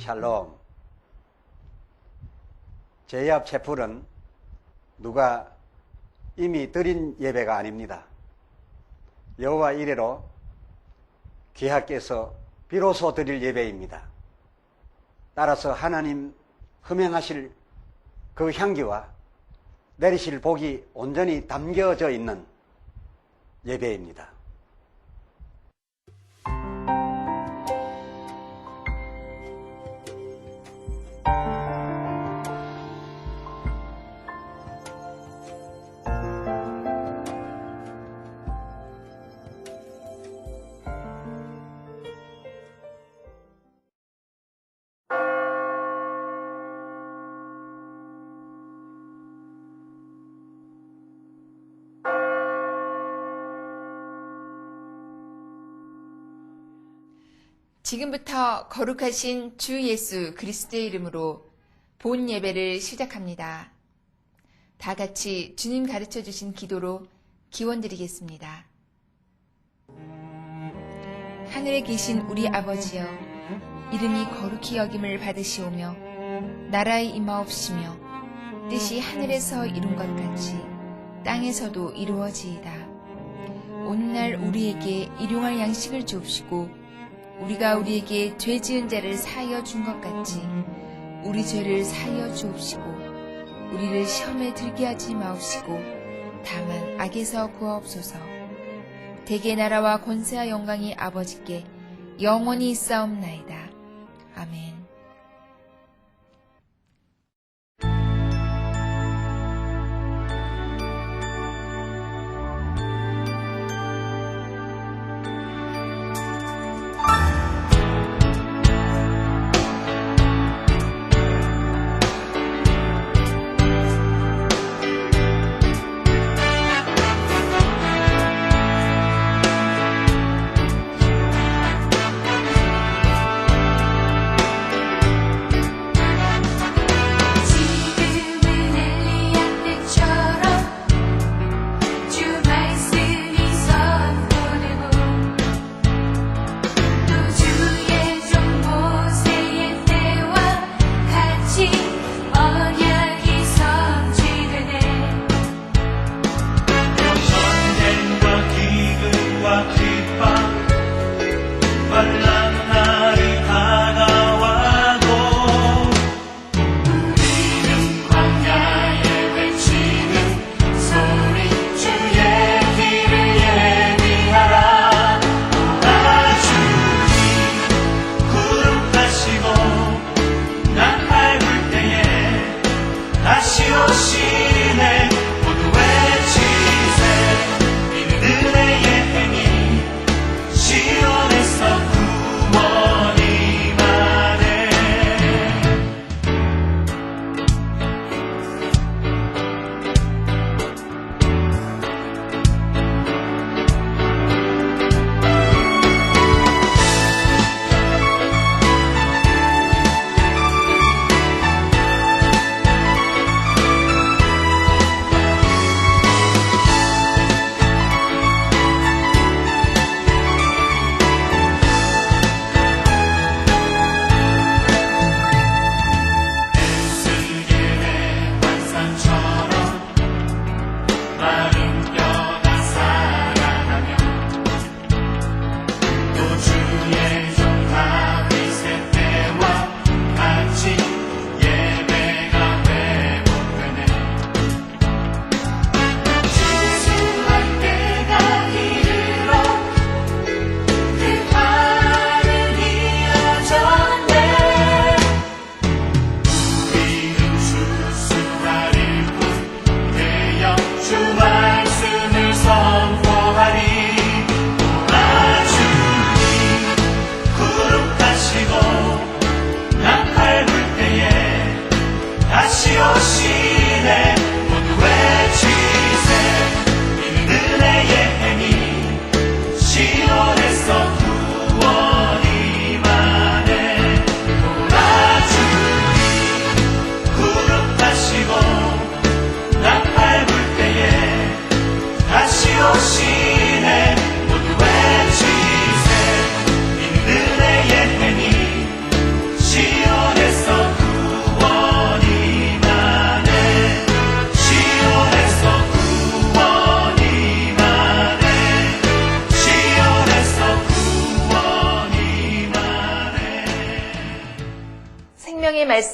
샬롬. 저희 앞 채플은 누가 이미 드린 예배가 아닙니다. 여호와 이래로 귀하께서 비로소 드릴 예배입니다. 따라서 하나님 흠행하실 그 향기와 내리실 복이 온전히 담겨져 있는 예배입니다. 지금부터 거룩하신 주 예수 그리스도의 이름으로 본 예배를 시작합니다. 다 같이 주님 가르쳐 주신 기도로 기원드리겠습니다. 하늘에 계신 우리 아버지여, 이름이 거룩히 여김을 받으시오며 나라의 임하옵시며 뜻이 하늘에서 이룬 것 같이 땅에서도 이루어지이다. 오늘날 우리에게 일용할 양식을 주옵시고 우리가 우리에게 죄 지은 자를 사하여 준 것 같이 우리 죄를 사하여 주옵시고 우리를 시험에 들게 하지 마옵시고 다만 악에서 구하옵소서. 대개 나라와 권세와 영광이 아버지께 영원히 있사옵나이다. 아멘.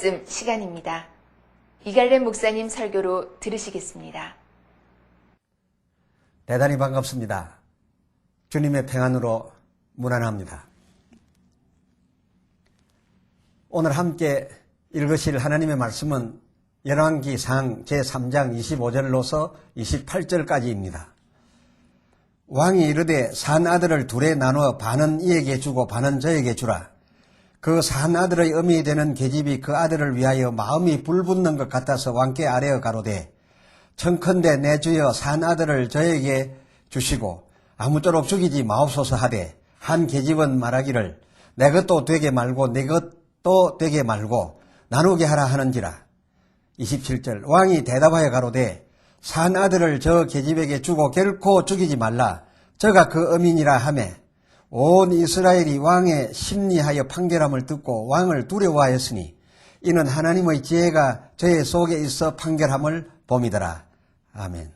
말씀 시간입니다. 이갈렘 목사님 설교로 들으시겠습니다. 대단히 반갑습니다. 주님의 평안으로 문안합니다. 오늘 함께 읽으실 하나님의 말씀은 열왕기상 제3장 25절로서 28절까지입니다. 왕이 이르되 산 아들을 둘에 나누어 반은 이에게 주고 반은 저에게 주라. 그 산 아들의 어미 되는 계집이 그 아들을 위하여 마음이 불붙는 것 같아서 왕께 아뢰어 가로되 청컨대 내 주여 산 아들을 저에게 주시고 아무쪼록 죽이지 마옵소서 하되 한 계집은 말하기를 내 것도 되게 말고 내 것도 되게 말고 나누게 하라 하는지라. 27절 왕이 대답하여 가로되 산 아들을 저 계집에게 주고 결코 죽이지 말라. 저가 그 어민이라 하매 온 이스라엘이 왕의 심리하여 판결함을 듣고 왕을 두려워하였으니 이는 하나님의 지혜가 저의 속에 있어 판결함을 봄이더라. 아멘.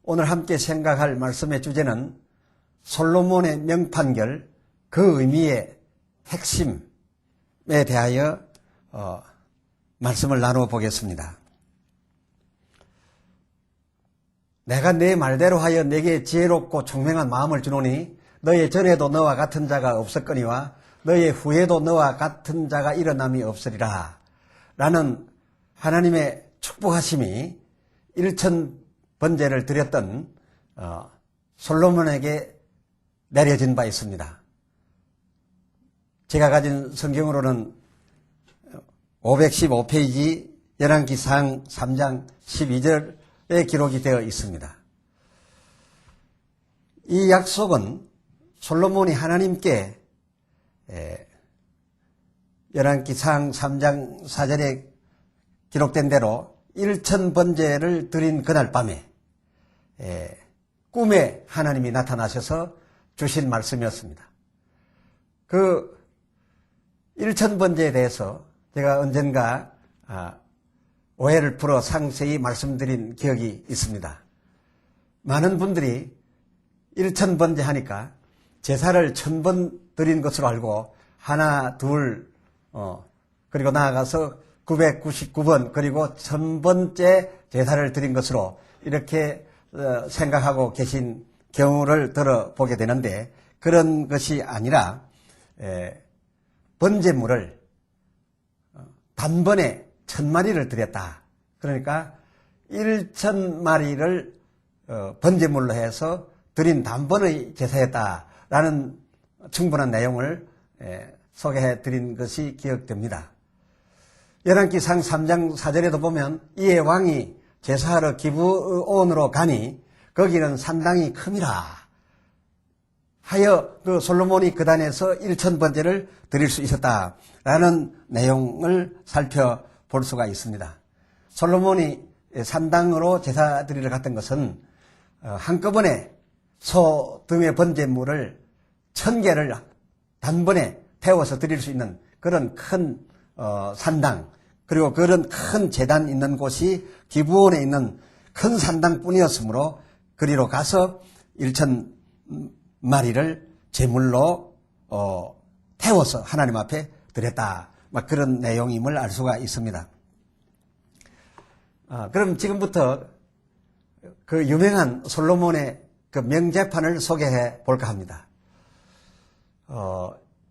오늘 함께 생각할 말씀의 주제는 솔로몬의 명판결, 그 의미의 핵심에 대하여 말씀을 나누어 보겠습니다. 내가 내 말대로 하여 내게 지혜롭고 총명한 마음을 주노니 너의 전에도 너와 같은 자가 없었거니와 너의 후에도 너와 같은 자가 일어남이 없으리라. 라는 하나님의 축복하심이 일천번제를 드렸던 솔로몬에게 내려진 바 있습니다. 제가 가진 성경으로는 515페이지 열왕기상 3장 12절에 기록이 되어 있습니다. 이 약속은 솔로몬이 하나님께 열왕기상 3장 4절에 기록된 대로 1000번제를 드린 그날 밤에 꿈에 하나님이 나타나셔서 주신 말씀이었습니다. 그 1000번제에 대해서 제가 언젠가 오해를 풀어 상세히 말씀드린 기억이 있습니다. 많은 분들이 1000번제 하니까 제사를 1000번 드린 것으로 알고 하나, 둘, 그리고 나아가서 999번 그리고 1000번째 제사를 드린 것으로 이렇게 생각하고 계신 경우를 들어보게 되는데 그런 것이 아니라 번제물을 단번에 1000마리를 드렸다. 그러니까 1000마리를 번제물로 해서 드린 단번의 제사였다라는 충분한 내용을 소개해 드린 것이 기억됩니다. 열왕기상 3장 4절에도 보면 이에 왕이 제사하러 기브온으로 가니 거기는 산당이 큼이라 하여 그 솔로몬이 그 단에서 1000번제를 드릴 수 있었다라는 내용을 살펴볼 수가 있습니다. 솔로몬이 산당으로 제사 드리러 갔던 것은 한꺼번에 소 등의 번제물을 1000개를 단번에 태워서 드릴 수 있는 그런 큰 산당 그리고 그런 큰 제단 있는 곳이 기브온에 있는 큰 산당뿐이었으므로 그리로 가서 1000마리를 제물로 태워서 하나님 앞에 드렸다. 막 그런 내용임을 알 수가 있습니다. 그럼 지금부터 그 유명한 솔로몬의 그 명제판을 소개해 볼까 합니다.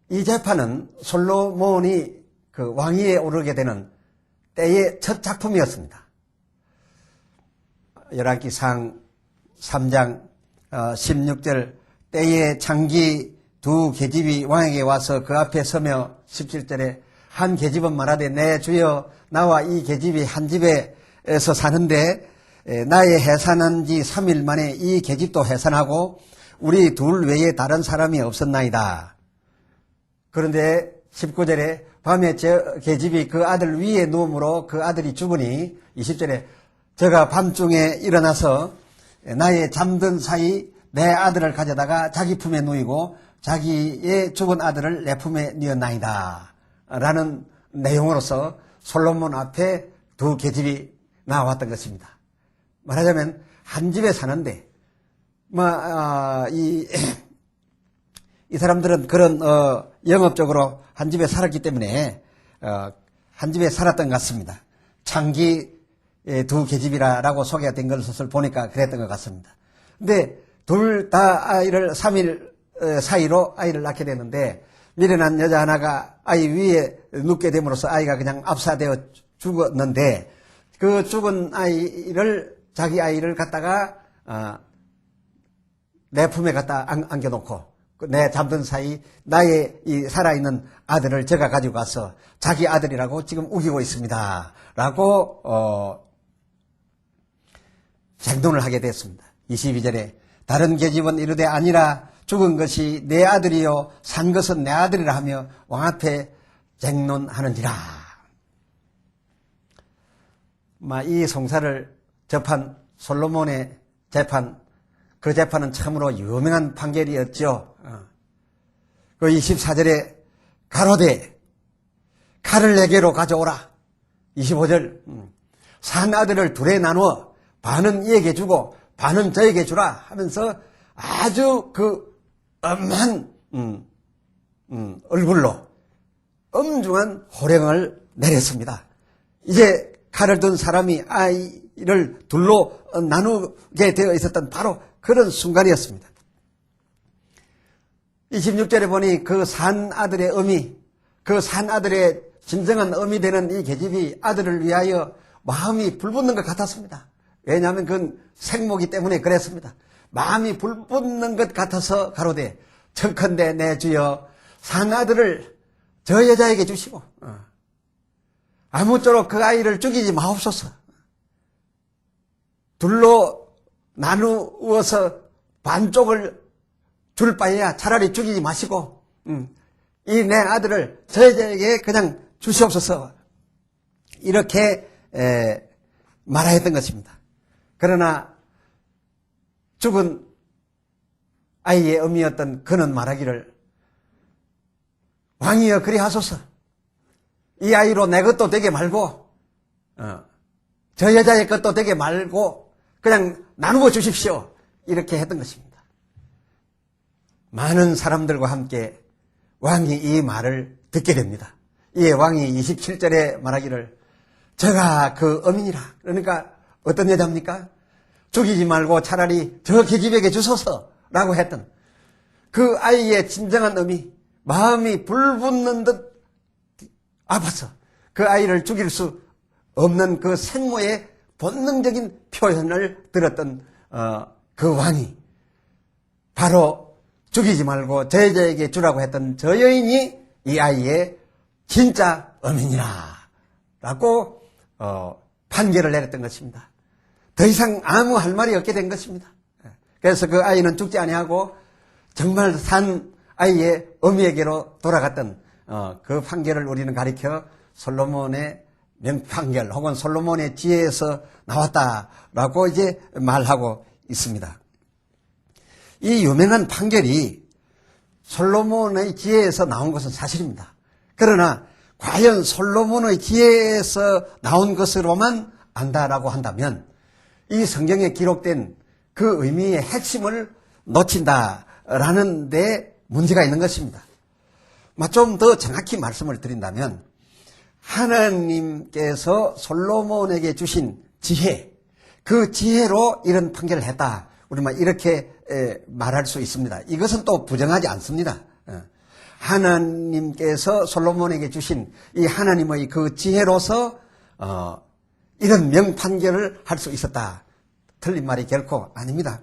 이 제판은 솔로몬이 그 왕위에 오르게 되는 때의 첫 작품이었습니다. 열왕기상 3장 16절 때에 창기 두 계집이 왕에게 와서 그 앞에 서며 17절에 한 계집은 말하되 내 주여 나와 이 계집이 한 집에서 사는데 나의 해산한 지 3일 만에 이 계집도 해산하고 우리 둘 외에 다른 사람이 없었나이다. 그런데 19절에 밤에 저 계집이 그 아들 위에 누움으로 그 아들이 죽으니 20절에 저가 밤중에 일어나서 나의 잠든 사이 내 아들을 가져다가 자기 품에 누이고 자기의 죽은 아들을 내 품에 뉘었나이다 라는 내용으로서 솔로몬 앞에 두 계집이 나왔던 것입니다. 말하자면 한 집에 사는데 이 사람들은 그런 영업적으로 한 집에 살았기 때문에 한 집에 살았던 것 같습니다. 창기 두 계집이라고 소개가 된 것을 보니까 그랬던 것 같습니다. 근데 둘 다 아이를 3일 사이로 아이를 낳게 되는데 미련한 여자 하나가 아이 위에 눕게 됨으로써 아이가 그냥 압사되어 죽었는데 그 죽은 아이를 자기 아이를 갖다가 내 품에 갖다 안겨놓고 내 잠든 사이 나의 이 살아있는 아들을 제가 가지고 가서 자기 아들이라고 지금 우기고 있습니다. 라고 쟁론을 하게 됐습니다. 22절에 다른 계집은 이르되 아니라 죽은 것이 내 아들이요 산 것은 내 아들이라 하며 왕 앞에 쟁론하는지라. 이 송사를 접한 솔로몬의 재판, 그 재판은 참으로 유명한 판결이었죠. 그 24절에 가로되 칼을 내게로 가져오라. 25절 산 아들을 둘에 나누어 반은 이에게 주고 반은 저에게 주라 하면서 아주 그 엄한 얼굴로 엄중한 호령을 내렸습니다. 이제 칼을 든 사람이 아이를 둘로 나누게 되어 있었던 바로 그런 순간이었습니다. 26절에 보니 그 산 아들의 의미, 그 산 아들의 진정한 의미 되는 이 계집이 아들을 위하여 마음이 불붙는 것 같았습니다. 왜냐하면 그건 생모기 때문에 그랬습니다. 마음이 불붙는 것 같아서 가로되 청컨대 내 주여 산 아들을 저 여자에게 주시고 아무쪼록 그 아이를 죽이지 마옵소서. 둘로 나누어서 반쪽을 줄 바에야 차라리 죽이지 마시고 이 내 아들을 저 여자에게 그냥 주시옵소서. 이렇게 말하였던 것입니다. 그러나 죽은 아이의 의미였던 그는 말하기를 왕이여 그리하소서. 이 아이로 내 것도 되게 말고 저 여자의 것도 되게 말고 그냥 나누어 주십시오. 이렇게 했던 것입니다. 많은 사람들과 함께 왕이 이 말을 듣게 됩니다. 이에 왕이 27절에 말하기를 저가 그 어민이라. 그러니까 어떤 여자입니까? 죽이지 말고 차라리 저 계집에게 주소서라고 했던 그 아이의 진정한 의미, 마음이 불붙는 듯 아파서 그 아이를 죽일 수 없는 그 생모의 본능적인 표현을 들었던 그 왕이 바로 죽이지 말고 저 여자에게 주라고 했던 저 여인이 이 아이의 진짜 어민이라 라고 판결을 내렸던 것입니다. 더 이상 아무 할 말이 없게 된 것입니다. 그래서 그 아이는 죽지 아니하고 정말 산 아이의 어미에게로 돌아갔던 그 판결을 우리는 가리켜 솔로몬의 명판결 혹은 솔로몬의 지혜에서 나왔다라고 이제 말하고 있습니다. 이 유명한 판결이 솔로몬의 지혜에서 나온 것은 사실입니다. 그러나 과연 솔로몬의 지혜에서 나온 것으로만 안다라고 한다면 이 성경에 기록된 그 의미의 핵심을 놓친다라는 데 문제가 있는 것입니다. 좀 더 정확히 말씀을 드린다면 하나님께서 솔로몬에게 주신 지혜, 그 지혜로 이런 판결을 했다. 우리만 이렇게 말할 수 있습니다. 이것은 또 부정하지 않습니다. 하나님께서 솔로몬에게 주신 이 하나님의 그 지혜로서 이런 명판결을 할 수 있었다. 틀린 말이 결코 아닙니다.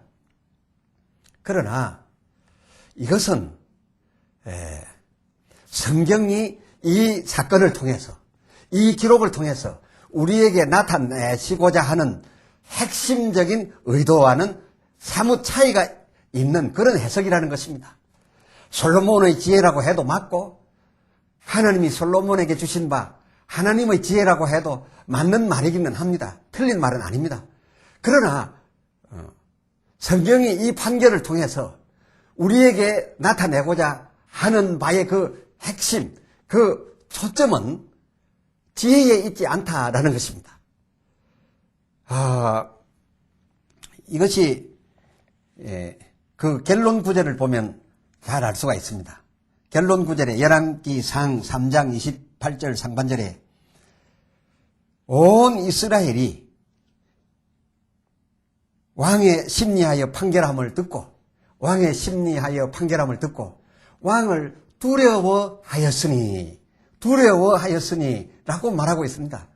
그러나 이것은 성경이 이 사건을 통해서 이 기록을 통해서 우리에게 나타내시고자 하는 핵심적인 의도와는 사뭇 차이가 있는 그런 해석이라는 것입니다. 솔로몬의 지혜라고 해도 맞고 하나님이 솔로몬에게 주신 바 하나님의 지혜라고 해도 맞는 말이기는 합니다. 틀린 말은 아닙니다. 그러나 성경이 이 판결을 통해서 우리에게 나타내고자 하는 바의 그 핵심, 그 초점은 지혜에 있지 않다라는 것입니다. 이것이 그 결론 구절을 보면 잘 알 수가 있습니다. 결론 구절에 열왕기상 3장 28절 상반절에 온 이스라엘이 왕의 심리하여 판결함을 듣고 왕을 두려워하였으니 라고 말하고 있습니다.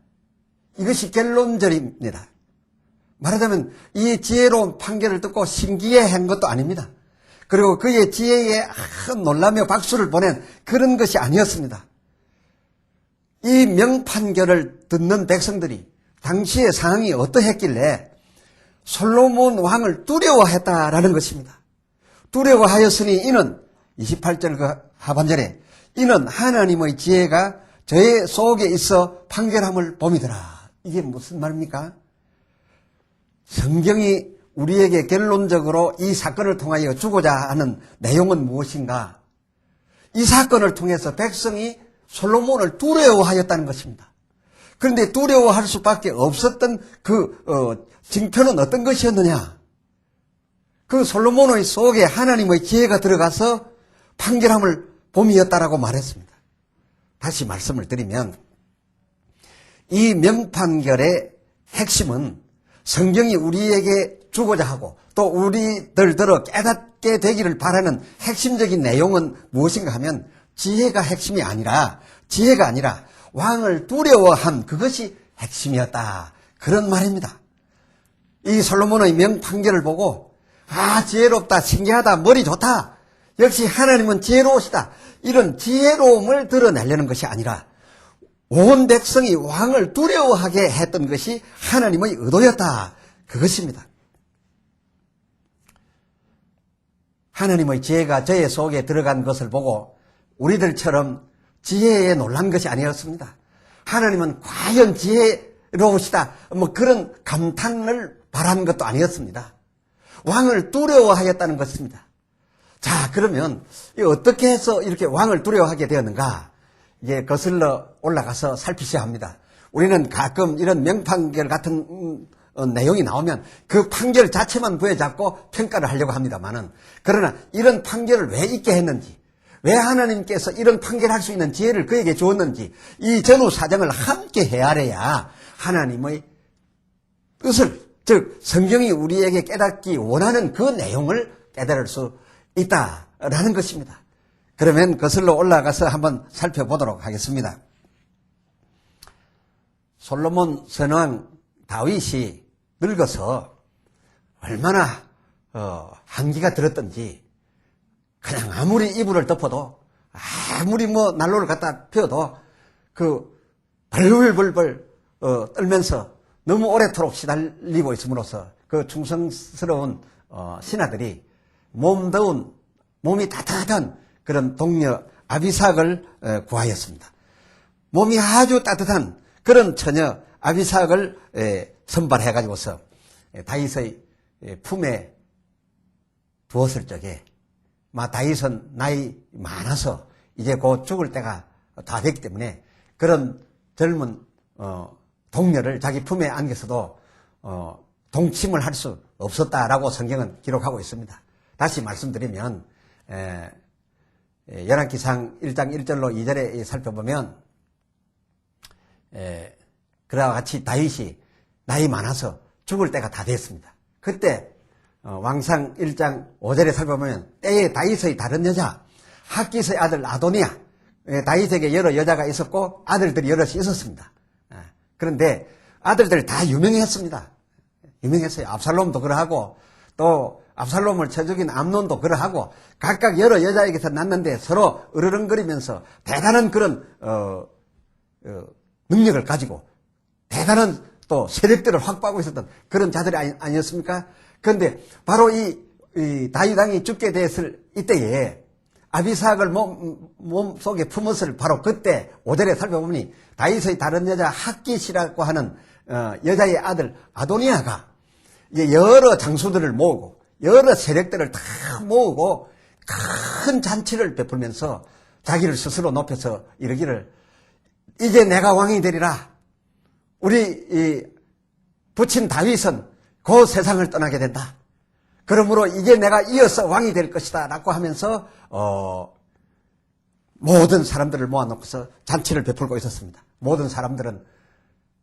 이것이 결론절입니다. 말하자면 이 지혜로운 판결을 듣고 신기해한 것도 아닙니다. 그리고 그의 지혜에 놀라며 박수를 보낸 그런 것이 아니었습니다. 이 명판결을 듣는 백성들이 당시의 상황이 어떠했길래 솔로몬 왕을 두려워했다라는 것입니다. 두려워하였으니 이는 28절 그 하반절에 이는 하나님의 지혜가 저의 속에 있어 판결함을 봄이더라. 이게 무슨 말입니까? 성경이 우리에게 결론적으로 이 사건을 통하여 주고자 하는 내용은 무엇인가? 이 사건을 통해서 백성이 솔로몬을 두려워하였다는 것입니다. 그런데 두려워할 수밖에 없었던 징표는 어떤 것이었느냐? 그 솔로몬의 속에 하나님의 지혜가 들어가서 판결함을 봄이었다라고 말했습니다. 다시 말씀을 드리면 이 명판결의 핵심은 성경이 우리에게 주고자 하고 또 우리들더러 깨닫게 되기를 바라는 핵심적인 내용은 무엇인가 하면 지혜가 아니라 왕을 두려워함, 그것이 핵심이었다. 그런 말입니다. 이 솔로몬의 명판결을 보고 지혜롭다, 신기하다, 머리 좋다, 역시 하나님은 지혜로우시다, 이런 지혜로움을 드러내려는 것이 아니라 온 백성이 왕을 두려워하게 했던 것이 하나님의 의도였다. 그것입니다. 하나님의 지혜가 저의 속에 들어간 것을 보고 우리들처럼 지혜에 놀란 것이 아니었습니다. 하나님은 과연 지혜로우시다, 그런 감탄을 바란 것도 아니었습니다. 왕을 두려워하였다는 것입니다. 자, 그러면 어떻게 해서 이렇게 왕을 두려워하게 되었는가? 이제 거슬러 올라가서 살피셔야 합니다. 우리는 가끔 이런 명판결 같은 내용이 나오면 그 판결 자체만 부여잡고 평가를 하려고 합니다만은, 그러나 이런 판결을 왜 있게 했는지, 왜 하나님께서 이런 판결할 수 있는 지혜를 그에게 주었는지, 이 전후 사정을 함께 헤아려야 하나님의 뜻을, 즉 성경이 우리에게 깨닫기 원하는 그 내용을 깨달을 수 있다라는 것입니다. 그러면 거슬러 올라가서 한번 살펴보도록 하겠습니다. 솔로몬 선왕 다윗이 늙어서 얼마나 한기가 들었던지, 그냥 아무리 이불을 덮어도, 아무리 난로를 갖다 피워도 벌벌벌 떨면서 너무 오래도록 시달리고 있음으로써 그 충성스러운 신하들이 몸이 따뜻한 그런 동료 아비삭을 구하였습니다. 몸이 아주 따뜻한 그런 처녀 아비삭을 선발해가지고서 다윗의 품에 두었을 적에, 다윗은 나이 많아서 이제 곧 죽을 때가 다 됐기 때문에 그런 젊은 동료를 자기 품에 안겨서도 동침을 할 수 없었다라고 성경은 기록하고 있습니다. 다시 말씀드리면 열왕기상 1장 1절로 2절에 살펴보면 그와 같이 다윗이 나이 많아서 죽을 때가 다 됐습니다. 그때 왕상 1장 5절에 살펴보면 때에 다윗의 다른 여자 핫깃의 아들 아도니아, 다윗에게 여러 여자가 있었고 아들들이 여럿이 있었습니다. 그런데 아들들 다 유명했습니다. 유명했어요. 압살롬도 그러하고 또 압살롬을 쳐 죽인 암논도 그러하고 각각 여러 여자에게서 났는데 서로 으르렁거리면서 대단한 그런 능력을 가지고 대단한 또 세력들을 확보하고 있었던 그런 자들이 아니었습니까? 그런데 바로 이 다윗 왕이 죽게 됐을 이때에 아비삭을 몸속에 품었을 바로 그때 5절에 살펴보니 다윗의 다른 여자 핫깃이라고 하는 여자의 아들 아도니아가 이제 여러 장수들을 모으고 여러 세력들을 다 모으고 큰 잔치를 베풀면서 자기를 스스로 높여서 이르기를, 이제 내가 왕이 되리라. 우리 부친 다윗은 그 세상을 떠나게 된다. 그러므로 이제 내가 이어서 왕이 될 것이다 라고 하면서 모든 사람들을 모아놓고서 잔치를 베풀고 있었습니다. 모든 사람들은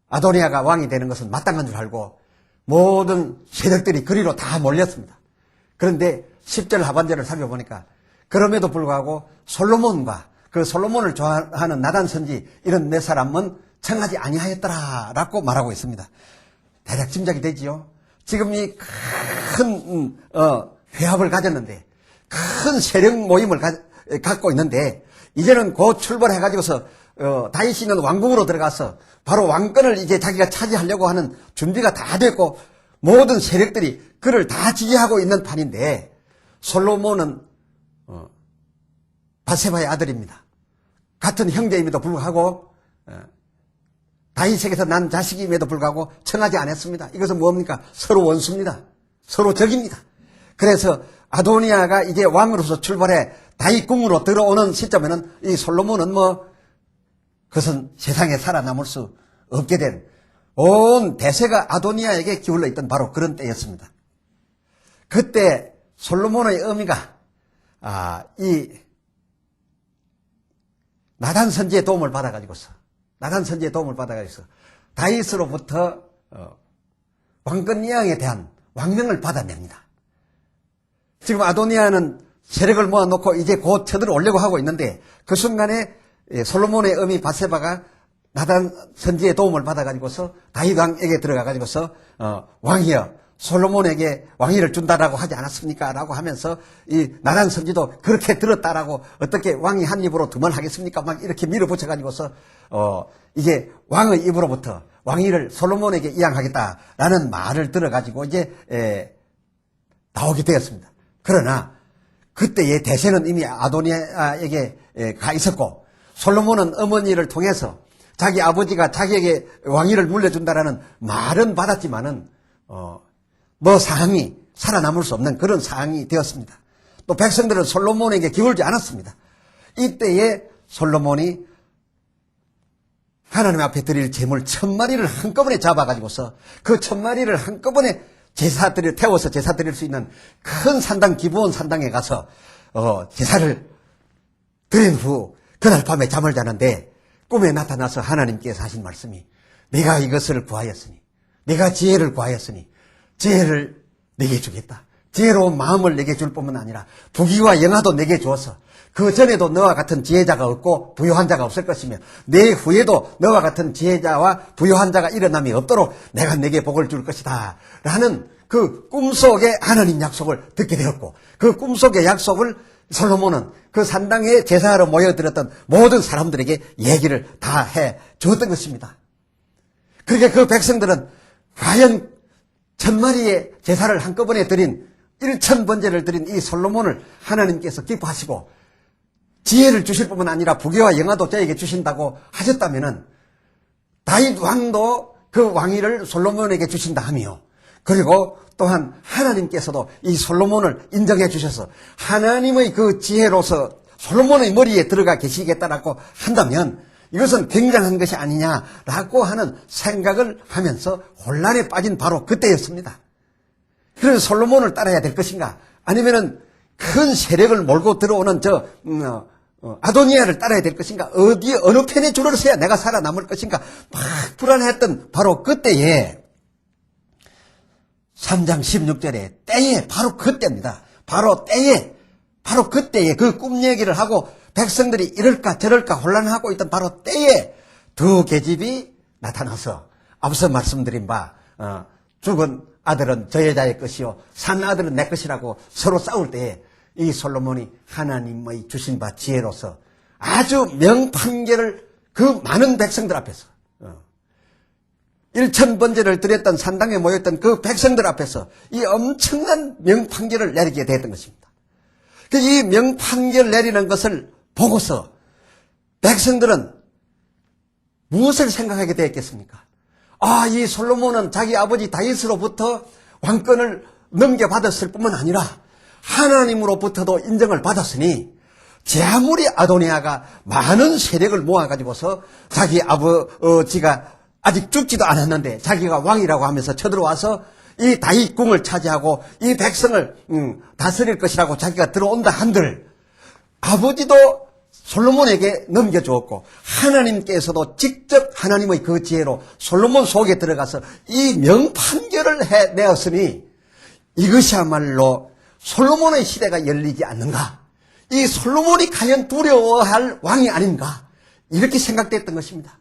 아도니아가 왕이 되는 것은 마땅한 줄 알고 모든 세력들이 그리로 다 몰렸습니다. 그런데 10절 하반절을 살펴보니까 그럼에도 불구하고 솔로몬과 그 솔로몬을 좋아하는 나단 선지 이런 네 사람은 청하지 아니하였더라라고 말하고 있습니다. 대략 짐작이 되지요. 지금 이 큰 회합을 가졌는데 큰 세력 모임을 갖고 있는데 이제는 곧 출발해가지고서 다윗이 있는 왕궁으로 들어가서 바로 왕권을 이제 자기가 차지하려고 하는 준비가 다 됐고 모든 세력들이 그를 다 지지하고 있는 판인데 솔로몬은 바세바의 아들입니다. 같은 형제임에도 불구하고 다윗에게서 난 자식임에도 불구하고 청하지 않았습니다. 이것은 뭡니까? 서로 원수입니다. 서로 적입니다. 그래서 아도니아가 이제 왕으로서 출발해 다윗 궁으로 들어오는 시점에는 이 솔로몬은 그것은 세상에 살아남을 수 없게 된 온 대세가 아도니아에게 기울러 있던 바로 그런 때였습니다. 그때 솔로몬의 의미가 이 나단 선지의 도움을 받아가지고서 다윗으로부터 왕권 이양에 대한 왕명을 받아냅니다. 지금 아도니아는 세력을 모아놓고 이제 곧 쳐들어오려고 하고 있는데 그 순간에 솔로몬의 어미 바세바가 나단 선지의 도움을 받아가지고서 다윗 왕에게 들어가가지고서 왕이여 솔로몬에게 왕위를 준다라고 하지 않았습니까? 라고 하면서 이 나단 선지도 그렇게 들었다라고 어떻게 왕이 한 입으로 두번 하겠습니까? 막 이렇게 밀어붙여가지고서 이제 왕의 입으로부터 왕위를 솔로몬에게 이양하겠다라는 말을 들어가지고 이제 나오게 되었습니다. 그러나 그때의 대세는 이미 아도니아에게 가 있었고 솔로몬은 어머니를 통해서 자기 아버지가 자기에게 왕위를 물려준다라는 말은 받았지만은 상황이 살아남을 수 없는 그런 상황이 되었습니다. 또 백성들은 솔로몬에게 기울지 않았습니다. 이때에 솔로몬이 하나님 앞에 드릴 제물 1000마리를 한꺼번에 잡아가지고서 그 1000마리를 한꺼번에 태워서 제사 드릴 수 있는 큰 산당, 기브온 산당에 가서 제사를 드린 후 그날 밤에 잠을 자는데 꿈에 나타나서 하나님께서 하신 말씀이 내가 이것을 구하였으니 내가 지혜를 구하였으니 지혜를 내게 주겠다. 지혜로운 마음을 내게 줄 뿐만 아니라 부귀와 영화도 내게 주어서 그 전에도 너와 같은 지혜자가 없고 부유한 자가 없을 것이며 내 후에도 너와 같은 지혜자와 부유한 자가 일어남이 없도록 내가 내게 복을 줄 것이다 라는 그 꿈속의 하나님 약속을 듣게 되었고 그 꿈속의 약속을 솔로몬은 그 산당에 제사하러 모여들었던 모든 사람들에게 얘기를 다 해 주었던 것입니다. 그러니까 그 백성들은 과연 1000마리의 제사를 한꺼번에 드린 1000번제를 드린 이 솔로몬을 하나님께서 기뻐하시고 지혜를 주실 뿐만 아니라 부귀와 영화도 저에게 주신다고 하셨다면은 다윗 왕도 그 왕위를 솔로몬에게 주신다 하며 그리고 또한 하나님께서도 이 솔로몬을 인정해 주셔서 하나님의 그 지혜로서 솔로몬의 머리에 들어가 계시겠다라고 한다면 이것은 굉장한 것이 아니냐라고 하는 생각을 하면서 혼란에 빠진 바로 그때였습니다. 그래서 솔로몬을 따라야 될 것인가 아니면은 큰 세력을 몰고 들어오는 아도니아를 따라야 될 것인가 어느 편에 줄을 서야 내가 살아남을 것인가 막 불안했던 바로 그때에 3장 16절에 때에 바로 그때입니다. 바로 그때에 그 꿈 얘기를 하고 백성들이 이럴까 저럴까 혼란하고 있던 바로 때에 두 계집이 나타나서 앞서 말씀드린 바 죽은 아들은 저 여자의 것이요 산 아들은 내 것이라고 서로 싸울 때에 이 솔로몬이 하나님의 주신 바 지혜로서 아주 명판계를 그 많은 백성들 앞에서 1000번제를 드렸던 산당에 모였던 그 백성들 앞에서 이 엄청난 명판계를 내리게 되었던 것입니다. 이 명판계를 내리는 것을 보고서 백성들은 무엇을 생각하게 되었겠습니까? 이 솔로몬은 자기 아버지 다윗으로부터 왕권을 넘겨받았을 뿐만 아니라 하나님으로부터도 인정을 받았으니 제 아무리 아도니아가 많은 세력을 모아가지고서 자기 아버지가 아직 죽지도 않았는데 자기가 왕이라고 하면서 쳐들어와서 이 다윗 궁을 차지하고 이 백성을 다스릴 것이라고 자기가 들어온다 한들 아버지도 솔로몬에게 넘겨주었고 하나님께서도 직접 하나님의 그 지혜로 솔로몬 속에 들어가서 이 명판결을 해내었으니 이것이야말로 솔로몬의 시대가 열리지 않는가? 이 솔로몬이 과연 두려워할 왕이 아닌가? 이렇게 생각됐던 것입니다.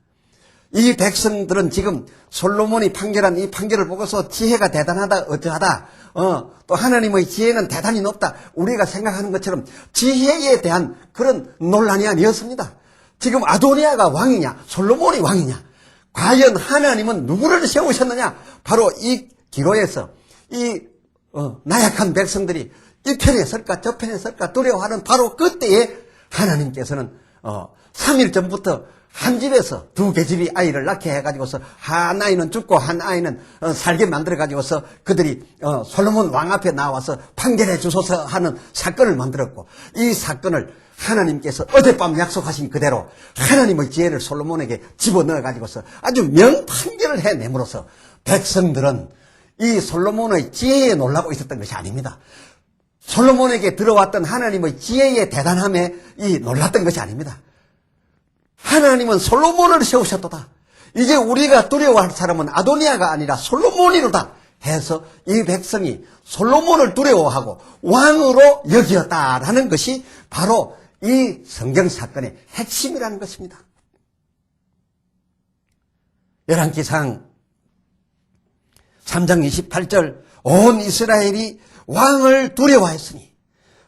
이 백성들은 지금 솔로몬이 판결한 이 판결을 보고서 지혜가 대단하다 어쩌하다 또 하나님의 지혜는 대단히 높다 우리가 생각하는 것처럼 지혜에 대한 그런 논란이 아니었습니다. 지금 아도니아가 왕이냐 솔로몬이 왕이냐 과연 하나님은 누구를 세우셨느냐 바로 이 기로에서 이 나약한 백성들이 이 편에 설까 저 편에 설까 두려워하는 바로 그때에 하나님께서는 3일 전부터 한 집에서 두 계집이 아이를 낳게 해가지고서 한 아이는 죽고 한 아이는 살게 만들어가지고서 그들이 솔로몬 왕 앞에 나와서 판결해 주소서 하는 사건을 만들었고 이 사건을 하나님께서 어젯밤 약속하신 그대로 하나님의 지혜를 솔로몬에게 집어넣어가지고서 아주 명판결을 해냄으로써 백성들은 이 솔로몬의 지혜에 놀라고 있었던 것이 아닙니다. 솔로몬에게 들어왔던 하나님의 지혜의 대단함에 놀랐던 것이 아닙니다. 하나님은 솔로몬을 세우셨도다. 이제 우리가 두려워할 사람은 아도니아가 아니라 솔로몬이로다 해서 이 백성이 솔로몬을 두려워하고 왕으로 여기었다라는 것이 바로 이 성경 사건의 핵심이라는 것입니다. 열왕기상 3장 28절 온 이스라엘이 왕을 두려워하였으니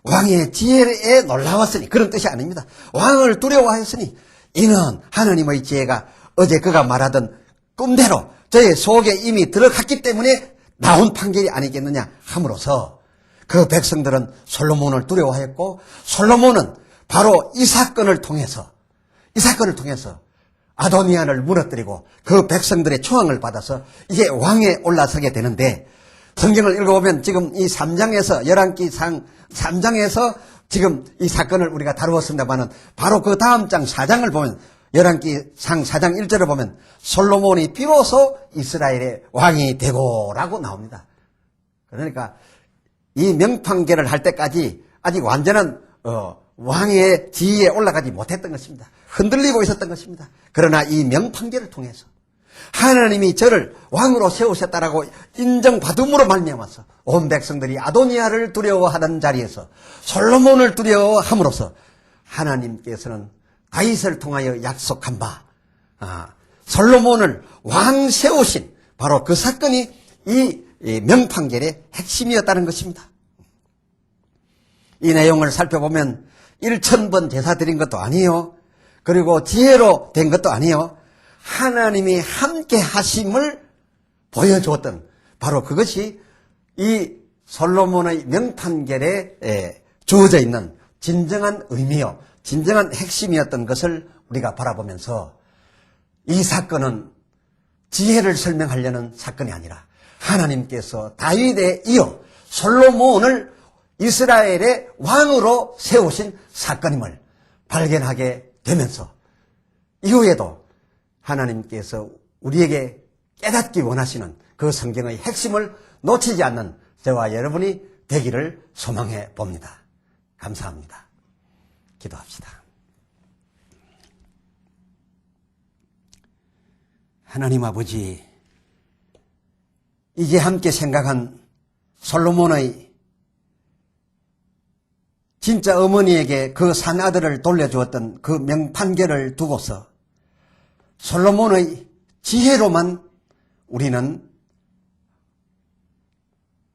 왕의 지혜에 놀라웠으니 그런 뜻이 아닙니다. 왕을 두려워하였으니 이는 하나님의 지혜가 어제 그가 말하던 꿈대로 저의 속에 이미 들어갔기 때문에 나온 판결이 아니겠느냐 함으로써 그 백성들은 솔로몬을 두려워하였고 솔로몬은 바로 이 사건을 통해서 아도니아를 무너뜨리고 그 백성들의 초항을 받아서 이제 왕에 올라서게 되는데 성경을 읽어보면 지금 이 3장에서 열왕기상 3장에서 지금 이 사건을 우리가 다루었습니다만은 바로 그 다음 장 4장을 보면 열왕기상 4장 1절을 보면 솔로몬이 비로소 이스라엘의 왕이 되고라고 나옵니다. 그러니까 이 명판결을 할 때까지 아직 완전한 왕의 지위에 올라가지 못했던 것입니다. 흔들리고 있었던 것입니다. 그러나 이 명판결을 통해서 하나님이 저를 왕으로 세우셨다라고 인정받음으로 말미암아서 온 백성들이 아도니아를 두려워하던 자리에서 솔로몬을 두려워함으로써 하나님께서는 다윗을 통하여 약속한 바 솔로몬을 왕 세우신 바로 그 사건이 이 명판결의 핵심이었다는 것입니다. 이 내용을 살펴보면 1000번 제사 드린 것도 아니에요. 그리고 지혜로 된 것도 아니에요. 하나님이 함께 하심을 보여주었던 바로 그것이 이 솔로몬의 명판결에 주어져 있는 진정한 의미요, 진정한 핵심이었던 것을 우리가 바라보면서 이 사건은 지혜를 설명하려는 사건이 아니라 하나님께서 다윗에 이어 솔로몬을 이스라엘의 왕으로 세우신 사건임을 발견하게 되면서 이후에도 하나님께서 우리에게 깨닫기 원하시는 그 성경의 핵심을 놓치지 않는 저와 여러분이 되기를 소망해 봅니다. 감사합니다. 기도합시다. 하나님 아버지, 이제 함께 생각한 솔로몬의 진짜 어머니에게 그 산아들을 돌려주었던 그 명판결을 두고서 솔로몬의 지혜로만 우리는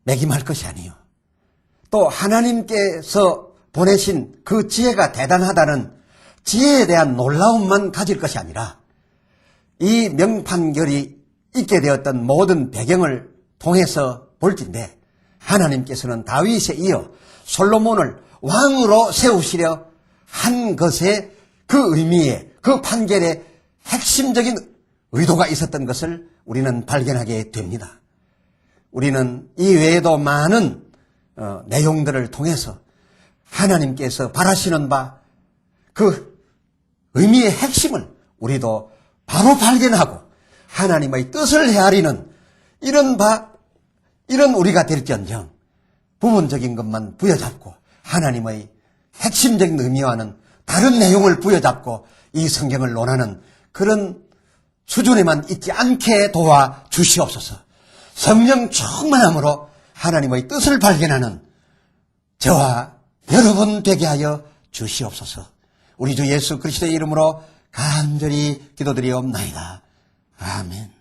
매김할 것이 아니요. 또 하나님께서 보내신 그 지혜가 대단하다는 지혜에 대한 놀라움만 가질 것이 아니라 이 명판결이 있게 되었던 모든 배경을 통해서 볼진데 하나님께서는 다윗에 이어 솔로몬을 왕으로 세우시려 한 것에 그 의미에 그 판결에 핵심적인 의도가 있었던 것을 우리는 발견하게 됩니다. 우리는 이 외에도 많은 내용들을 통해서 하나님께서 바라시는 바 그 의미의 핵심을 우리도 바로 발견하고 하나님의 뜻을 헤아리는 이런 우리가 될지언정 부분적인 것만 부여잡고 하나님의 핵심적인 의미와는 다른 내용을 부여잡고 이 성경을 논하는 그런 수준에만 있지 않게 도와 주시옵소서. 성령 충만함으로 하나님의 뜻을 발견하는 저와 여러분 되게 하여 주시옵소서. 우리 주 예수 그리스도의 이름으로 간절히 기도드리옵나이다. 아멘.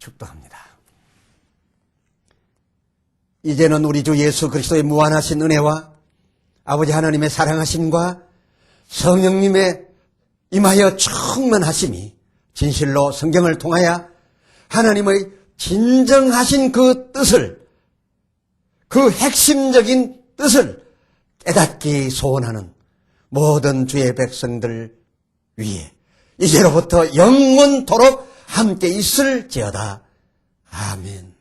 축도합니다. 이제는 우리 주 예수 그리스도의 무한하신 은혜와 아버지 하나님의 사랑하심과 성령님의 임하여 충만하심이 진실로 성경을 통하여 하나님의 진정하신 그 뜻을, 그 핵심적인 뜻을 깨닫기 소원하는 모든 주의 백성들 위에 이제로부터 영원토록 함께 있을지어다. 아멘.